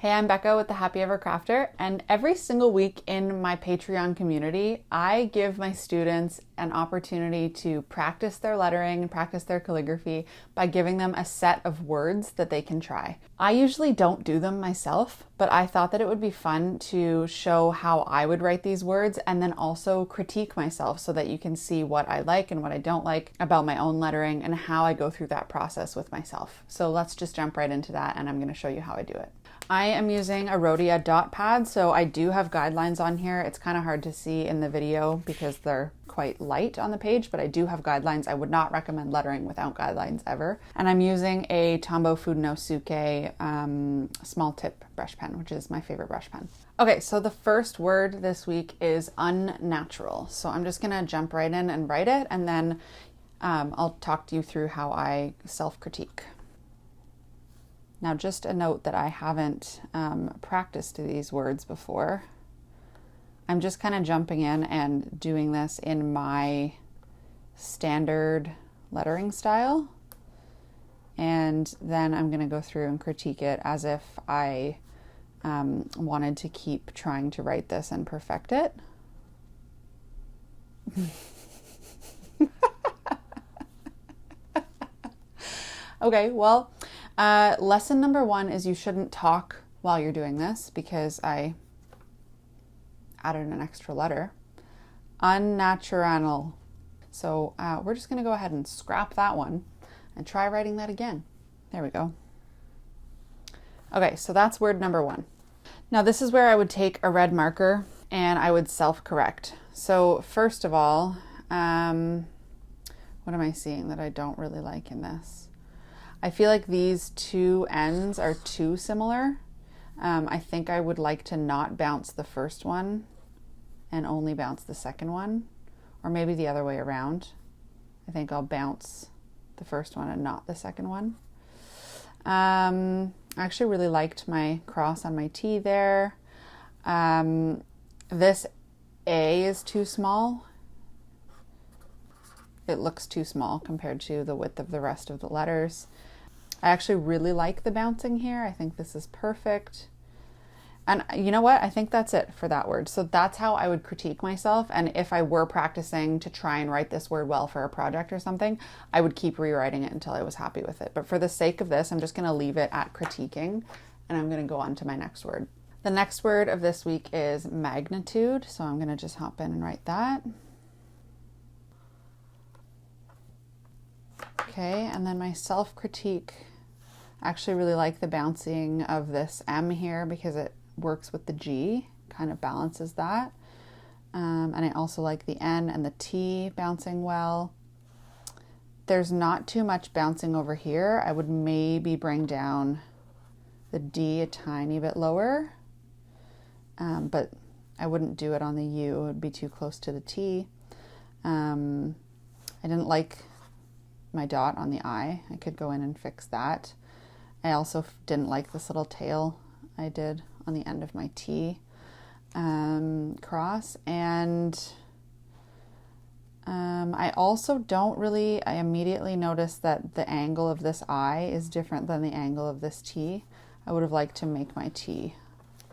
Hey, I'm Becca with the Happy Ever Crafter, and every single week in my Patreon community, I give my students an opportunity to practice their lettering and practice their calligraphy by giving them a set of words that they can try. I usually don't do them myself, but I thought that it would be fun to show how I would write these words and then also critique myself so that you can see what I like and what I don't like about my own lettering and how I go through that process with myself. So let's just jump right into that, and I'm going to show you how I do it. I am using a Rhodia dot pad, so I do have guidelines on here. It's kind of hard to see in the video because they're quite light on the page, but I do have guidelines. I would not recommend lettering without guidelines ever. And I'm using a Tombow Funosuke small tip brush pen, which is my favorite brush pen. Okay, so the first word this week is unnatural. So I'm just gonna jump right in and write it, and then I'll talk to you through how I self-critique. Now, just a note that I haven't practiced these words before. I'm just kind of jumping in and doing this in my standard lettering style. And then I'm going to go through and critique it as if I wanted to keep trying to write this and perfect it. Okay, well, lesson number 1 is you shouldn't talk while you're doing this because I added an extra letter. Unnatural. So we're just going to go ahead and scrap that one and try writing that again. There we go. Okay, so that's word number 1. Now this is where I would take a red marker and I would self-correct. So first of all, what am I seeing that I don't really like in this? I feel like these two ends are too similar. I think I would like to not bounce the first one and only bounce the second one, or maybe the other way around. I think I'll bounce the first one and not the second one. I actually really liked my cross on my T there. This A is too small. It looks too small compared to the width of the rest of the letters. I actually really like the bouncing here. I think this is perfect. And you know what? I think that's it for that word. So that's how I would critique myself. And if I were practicing to try and write this word well for a project or something, I would keep rewriting it until I was happy with it. But for the sake of this, I'm just going to leave it at critiquing, and I'm going to go on to my next word. The next word of this week is magnitude. So I'm going to just hop in and write that. Okay, and then my self-critique. I actually really like the bouncing of this M here because it works with the G, kind of balances that. And I also like the N and the T bouncing well. There's not too much bouncing over here. I would maybe bring down the D a tiny bit lower, but I wouldn't do it on the U. It would be too close to the T. I didn't like my dot on the I. I could go in and fix that. I also didn't like this little tail I did on the end of my T cross. And I also I immediately noticed that the angle of this I is different than the angle of this T. I would have liked to make my T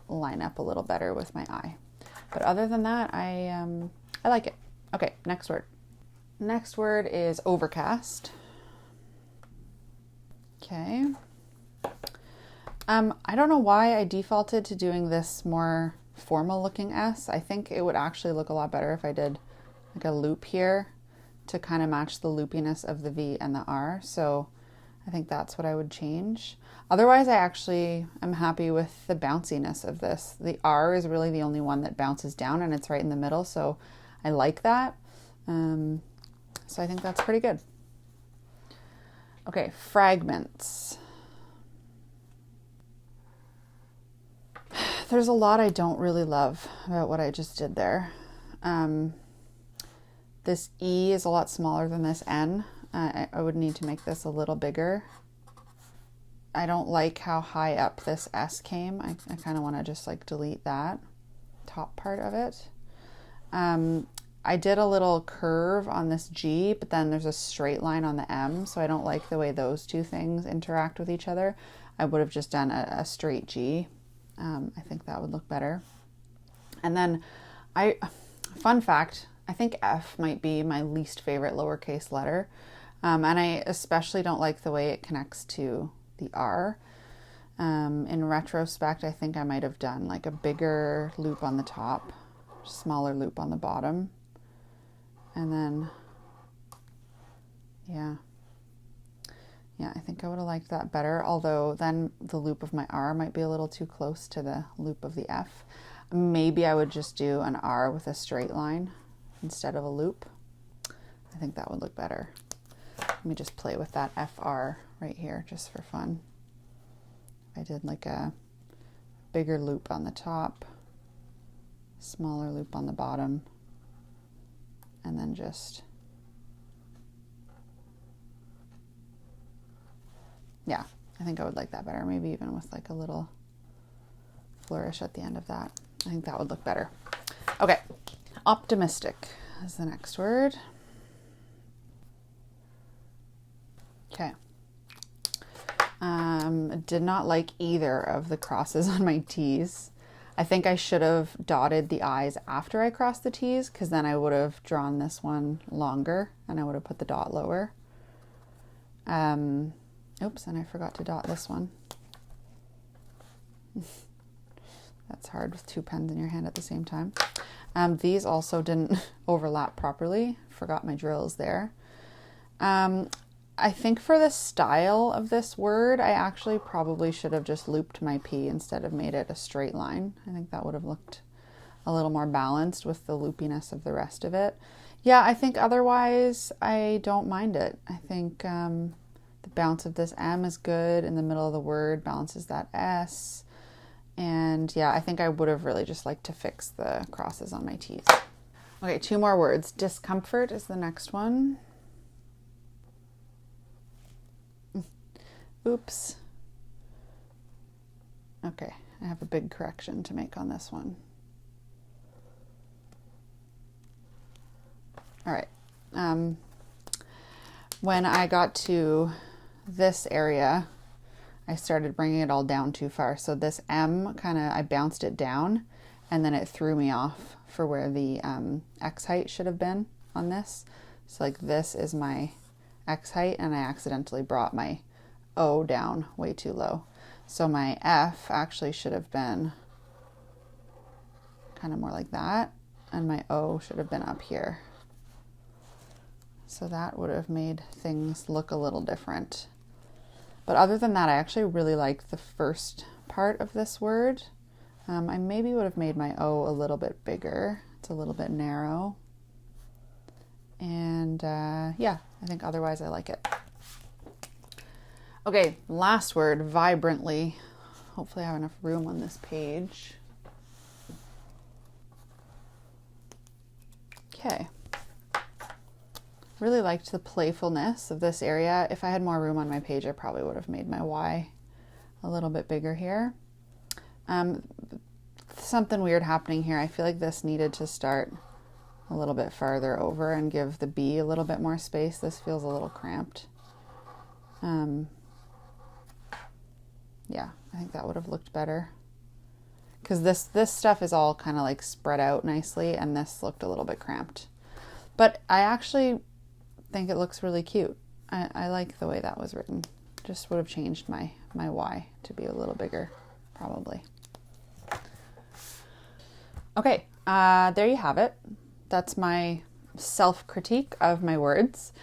line up a little better with my I. But other than that, I like it. Okay, next word. Next word is overcast. Okay. I don't know why I defaulted to doing this more formal looking S. I think it would actually look a lot better if I did like a loop here to kind of match the loopiness of the V and the R. So I think that's what I would change. Otherwise, I actually am happy with the bounciness of this. The R is really the only one that bounces down and it's right in the middle. So I like that. So I think that's pretty good. Okay, fragments. There's a lot I don't really love about what I just did there. This E is a lot smaller than this N. I would need to make this a little bigger. I don't like how high up this S came. I kind of want to just like delete that top part of it. I did a little curve on this G, but then there's a straight line on the M, so I don't like the way those two things interact with each other. I would have just done a straight G. I think that would look better. And then fun fact, I think F might be my least favorite lowercase letter. And I especially don't like the way it connects to the R. In retrospect, I think I might have done like a bigger loop on the top, smaller loop on the bottom. And then, yeah, I think I would have liked that better. Although then the loop of my R might be a little too close to the loop of the F. Maybe I would just do an R with a straight line instead of a loop. I think that would look better. Let me just play with that FR right here just for fun. I did like a bigger loop on the top, smaller loop on the bottom, and then just, yeah, I think I would like that better. Maybe even with like a little flourish at the end of that. I think that would look better. Okay, optimistic is the next word. Okay. Did not like either of the crosses on my T's. I think I should have dotted the I's after I crossed the T's, because then I would have drawn this one longer and I would have put the dot lower. Oops, and I forgot to dot this one. That's hard with two pens in your hand at the same time. These also didn't overlap properly. Forgot my drills there. I think for the style of this word, I actually probably should have just looped my P instead of made it a straight line. I think that would have looked a little more balanced with the loopiness of the rest of it. Yeah, I think otherwise I don't mind it. I think the bounce of this M is good in the middle of the word, balances that S. And yeah, I think I would have really just liked to fix the crosses on my T's. Okay, two more words. Discomfort is the next one. Oops. Okay, I have a big correction to make on this one. All right. When I got to this area, I started bringing it all down too far. So this M I bounced it down and then it threw me off for where the X height should have been on this. So like this is my X height and I accidentally brought my O down way too low. So my F actually should have been kind of more like that and my O should have been up here. So that would have made things look a little different. But other than that, I actually really like the first part of this word. I maybe would have made my O a little bit bigger. It's a little bit narrow. And yeah, I think otherwise I like it. Okay, last word, vibrantly. Hopefully I have enough room on this page. Okay. Really liked the playfulness of this area. If I had more room on my page, I probably would have made my Y a little bit bigger here. Something weird happening here. I feel like this needed to start a little bit farther over and give the B a little bit more space. This feels a little cramped. Yeah, I think that would have looked better. Because this stuff is all kind of like spread out nicely and this looked a little bit cramped. But I actually think it looks really cute. I like the way that was written. Just would have changed my Y to be a little bigger, probably. Okay, there you have it. That's my self-critique of my words.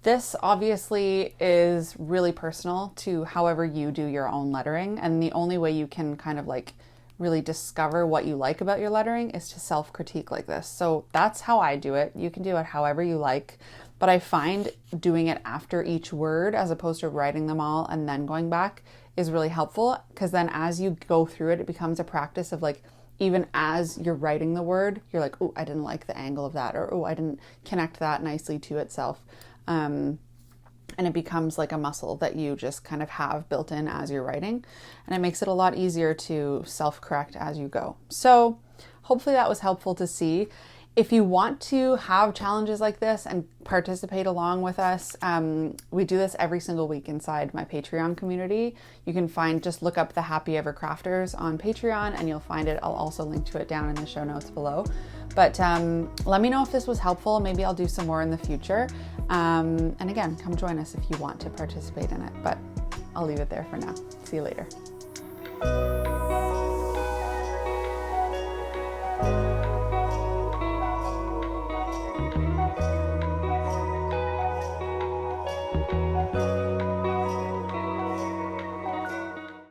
This obviously is really personal to however you do your own lettering, and the only way you can kind of like really discover what you like about your lettering is to self-critique like this. So that's how I do it. You can do it however you like, but I find doing it after each word as opposed to writing them all and then going back is really helpful, because then as you go through it, it becomes a practice of like, even as you're writing the word, you're like, oh, I didn't like the angle of that, or oh, I didn't connect that nicely to itself. And it becomes like a muscle that you just kind of have built in as you're writing, and it makes it a lot easier to self-correct as you go. So hopefully that was helpful to see. If you want to have challenges like this and participate along with us, we do this every single week inside my Patreon community. You can just look up the Happy Ever Crafters on Patreon and you'll find it. I'll also link to it down in the show notes below. But let me know if this was helpful. Maybe I'll do some more in the future. And again, come join us if you want to participate in it. But I'll leave it there for now. See you later.